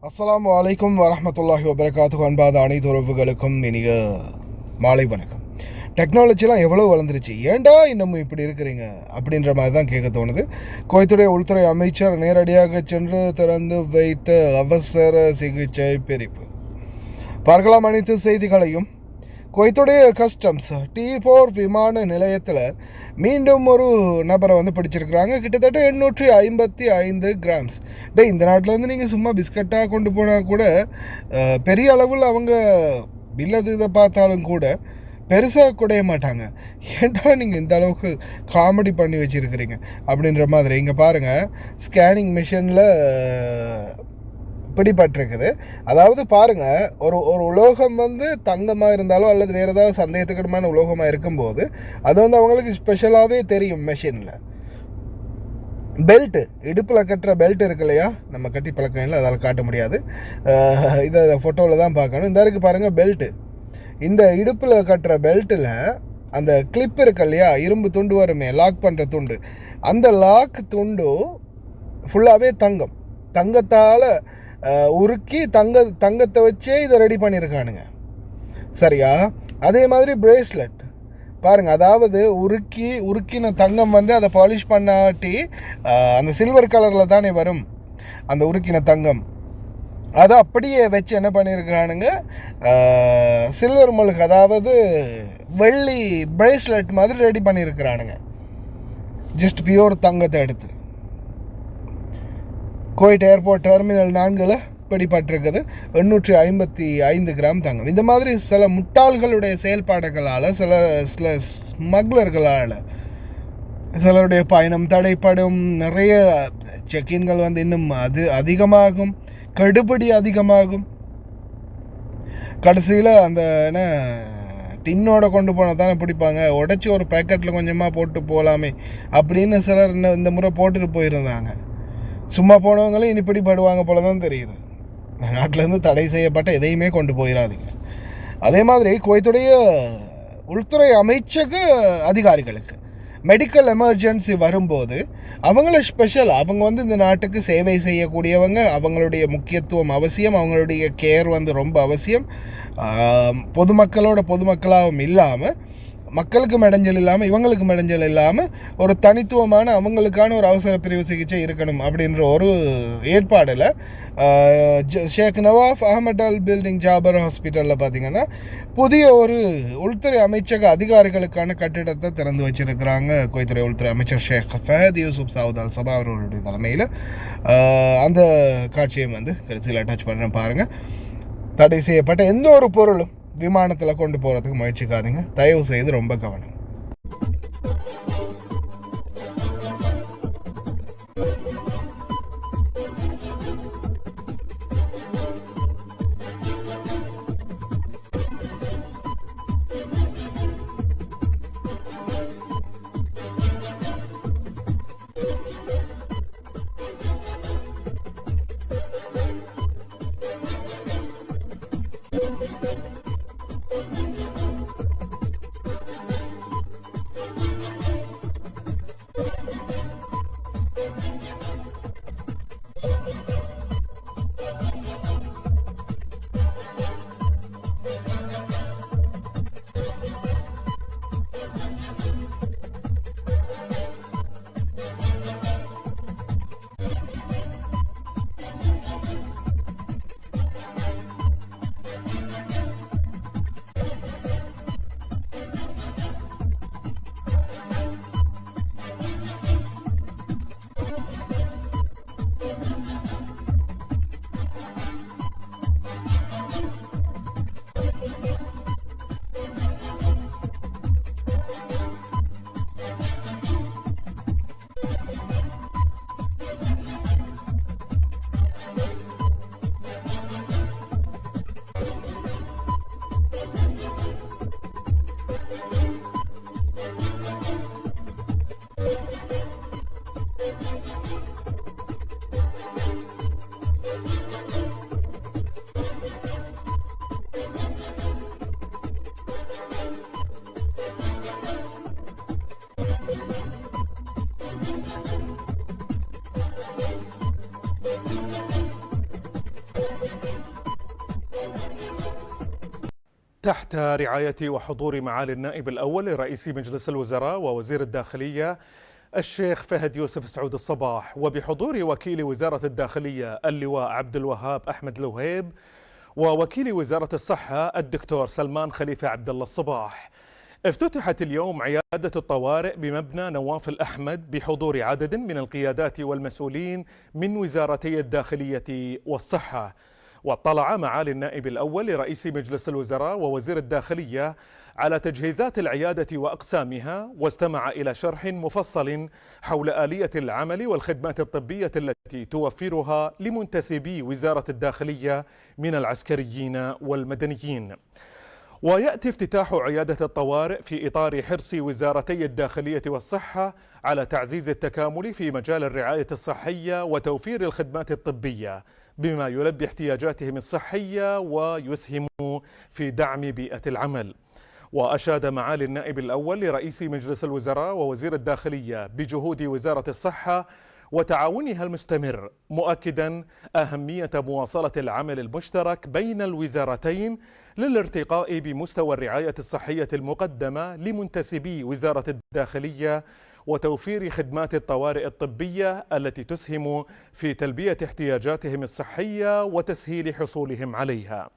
அஸ்ஸலாமு அலைக்கும் வரஹ்மத்துல்லாஹி வபரகாத்துஹு. அன்பாத அனைத்து உறவுகளுக்கும் இனிய மாலை வணக்கம். டெக்னாலஜிலாம் எவ்வளோ வளர்ந்துருச்சு, ஏண்டா இன்னமும் இப்படி இருக்கிறீங்க அப்படின்ற மாதிரி தான் கேட்க தோணுது. குவைத்துடைய உள்துறை அமைச்சர் நேரடியாக சென்று திறந்து வைத்த அவசர சிகிச்சை பிரிவு. பார்க்கலாம் அனைத்து செய்திகளையும். குவைத்துடைய கஸ்டம்ஸ் T4 விமான நிலையத்தில் மீண்டும் ஒரு நபரை பிடிச்சிருக்கிறாங்க. கிட்டத்தட்ட 855 கிராம்ஸ். இந்த நாட்டிலேருந்து நீங்கள் சும்மா பிஸ்கட்டாக கொண்டு போனால் கூட பெரிய அளவில் அவங்க பில்லது இதை பார்த்தாலும் கூட பெருசாக குடைய மாட்டாங்க. ஏன்டா நீங்கள் இந்த அளவுக்கு காமெடி பண்ணி வச்சுருக்கிறீங்க அப்படின்ற மாதிரி. இங்கே பாருங்கள், ஸ்கேனிங் மிஷினில் பிடிபட்டிருக்குது. அதாவது பாருங்கள், ஒரு உலோகம் தங்கமாக இருந்தாலோ அல்லது வேறு ஏதாவது சந்தேகத்துக்கிடமான உலோகமாக இருக்கும்போது அது அவங்களுக்கு ஸ்பெஷலாகவே தெரியும். மெஷினில் பெல்ட்டு, இடுப்பில் கட்டுற பெல்ட் இருக்கு இல்லையா, நம்ம கட்டி பழக்கம் இல்லை, அதால் காட்ட முடியாது. இதை ஃபோட்டோவில் தான் பார்க்கணும். இந்த இருக்குது பாருங்கள் பெல்ட்டு. இந்த இடுப்பில் கட்டுற பெல்ட்டில் அந்த கிளிப் இருக்கு இல்லையா, இரும்பு துண்டு வருமே, லாக் பண்ணுற துண்டு, அந்த லாக் துண்டு ஃபுல்லாகவே தங்கத்தால் உருக்கி தங்கத்தை வச்சே இதை ரெடி பண்ணியிருக்கானுங்க. சரியா? அதே மாதிரி பிரேஸ்லெட் பாருங்கள், அதாவது உருக்கின தங்கம் அதை பாலிஷ் பண்ணாட்டி அந்த சில்வர் கலரில் தானே வரும் அந்த உருக்கின தங்கம். அதை அப்படியே வச்சு என்ன பண்ணியிருக்கிறானுங்க, சில்வர் மொழுக்கு, அதாவது வெள்ளி பிரேஸ்லெட் மாதிரி ரெடி பண்ணியிருக்கிறானுங்க. ஜஸ்ட் பியூர் தங்கத்தை எடுத்து. குவைட் ஏர்போர்ட் டெர்மினல் 4 பிடிபட்டிருக்குது 855 கிராம் தங்கம். இந்த மாதிரி சில முட்டாள்களுடைய செயல்பாடுகளால், சில ஸ்மக்லர்களால் சிலருடைய பயணம் தடைப்படும். நிறைய செக்கின்கள் இன்னும் அதிகமாகும், கடுபடி அதிகமாகும். கடைசியில் அந்த டின்னோட கொண்டு போனால் தானே பிடிப்பாங்க, உடச்சி ஒரு பேக்கெட்டில் கொஞ்சமாக போட்டு போகலாமே அப்படின்னு சிலர் இந்த முறை போட்டுட்டு போயிருந்தாங்க. சும்மா போனவங்களும் இனி பிடிபடுவாங்க போல தான் தெரியுது. நாட்டிலேருந்து தடை செய்யப்பட்ட எதையுமே கொண்டு போயிடாதீங்க. அதே மாதிரி குவைத்துடைய உள்துறை அமைச்சக அதிகாரிகளுக்கு மெடிக்கல் எமர்ஜென்சி வரும்போது அவங்கள ஸ்பெஷல், அவங்க இந்த நாட்டுக்கு சேவை செய்யக்கூடியவங்க, அவங்களுடைய முக்கியத்துவம் அவசியம், அவங்களுடைய கேர் ரொம்ப அவசியம். பொதுமக்களாகவும் இல்லாமல், மக்களுக்கும் இடைஞ்சல் இல்லாமல், இவங்களுக்கும் இடைஞ்சல் இல்லாமல் ஒரு தனித்துவமான அவங்களுக்கான ஒரு அவசர பிரிவு சிகிச்சை இருக்கணும் அப்படின்ற ஒரு ஏற்பாடில் ஷேக் நவாஃப் அஹமட் அல் பில்டிங் ஜாபர் ஹாஸ்பிட்டலில் பார்த்திங்கன்னா புதிய ஒரு உள்துறை அமைச்சக அதிகாரிகளுக்கான கட்டிடத்தை திறந்து வச்சுருக்கிறாங்க. குவைத்துறை உள்துறை அமைச்சர் ஷேக் ஃபஹத் யூசுப் சவுத் அல் சபா அவர்களுடைய தலைமையில். அந்த காட்சியை கடைசியில் அட்டாச் பண்ணுறேன் பாருங்கள். தடை செய்யப்பட்ட எந்த ஒரு பொருளும் விமானத்தில் கொண்டு போகிறதுக்கு முயற்சிக்காதீங்க, தயவு செய்து. ரொம்ப கவனம். تحت رعاية وحضور معالي النائب الأول لرئيس مجلس الوزراء ووزير الداخلية الشيخ فهد يوسف سعود الصباح، وبحضور وكيل وزارة الداخلية اللواء عبد الوهاب أحمد الوهيب، ووكيل وزارة الصحة الدكتور سلمان خليفة عبد الله الصباح، افتتحت اليوم عيادة الطوارئ بمبنى نواف الأحمد بحضور عدد من القيادات والمسؤولين من وزارتي الداخلية والصحة. واطلع معالي النائب الأول لرئيس مجلس الوزراء ووزير الداخلية على تجهيزات العيادة وأقسامها، واستمع إلى شرح مفصل حول آلية العمل والخدمات الطبية التي توفرها لمنتسبي وزارة الداخلية من العسكريين والمدنيين. ويأتي افتتاح عيادة الطوارئ في إطار حرص وزارتي الداخلية والصحة على تعزيز التكامل في مجال الرعاية الصحية وتوفير الخدمات الطبية بما يلبي احتياجاتهم الصحية ويسهم في دعم بيئة العمل. وأشاد معالي النائب الأول لرئيس مجلس الوزراء ووزير الداخلية بجهود وزارة الصحة وتعاونها المستمر، مؤكدا أهمية مواصلة العمل المشترك بين الوزارتين للارتقاء بمستوى الرعاية الصحية المقدمة لمنتسبي وزارة الداخلية وتوفير خدمات الطوارئ الطبية التي تسهم في تلبية احتياجاتهم الصحية وتسهيل حصولهم عليها،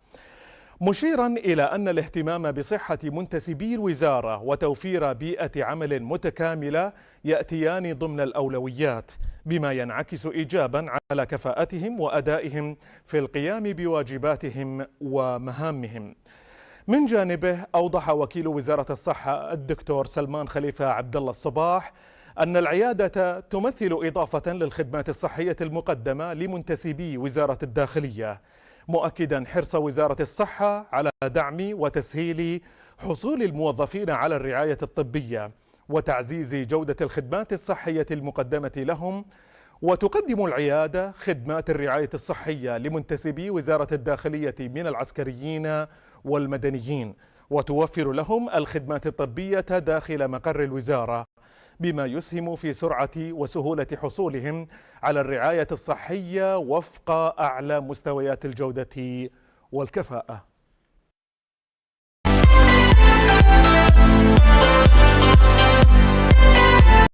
مشيرا إلى أن الاهتمام بصحة منتسبي الوزارة وتوفير بيئة عمل متكاملة يأتيان ضمن الأولويات، بما ينعكس إيجابا على كفاءتهم وأدائهم في القيام بواجباتهم ومهامهم. من جانبه أوضح وكيل وزارة الصحة الدكتور سلمان خليفة عبد الله الصباح أن العيادة تمثل إضافة للخدمات الصحية المقدمة لمنتسبي وزارة الداخلية، مؤكدا حرص وزارة الصحة على دعم وتسهيل حصول الموظفين على الرعاية الطبية وتعزيز جودة الخدمات الصحية المقدمة لهم. وتقدم العيادة خدمات الرعاية الصحية لمنتسبي وزارة الداخلية من العسكريين والمدنيين، وتوفر لهم الخدمات الطبية داخل مقر الوزارة بما يسهم في سرعة وسهولة حصولهم على الرعاية الصحية وفق أعلى مستويات الجودة والكفاءة.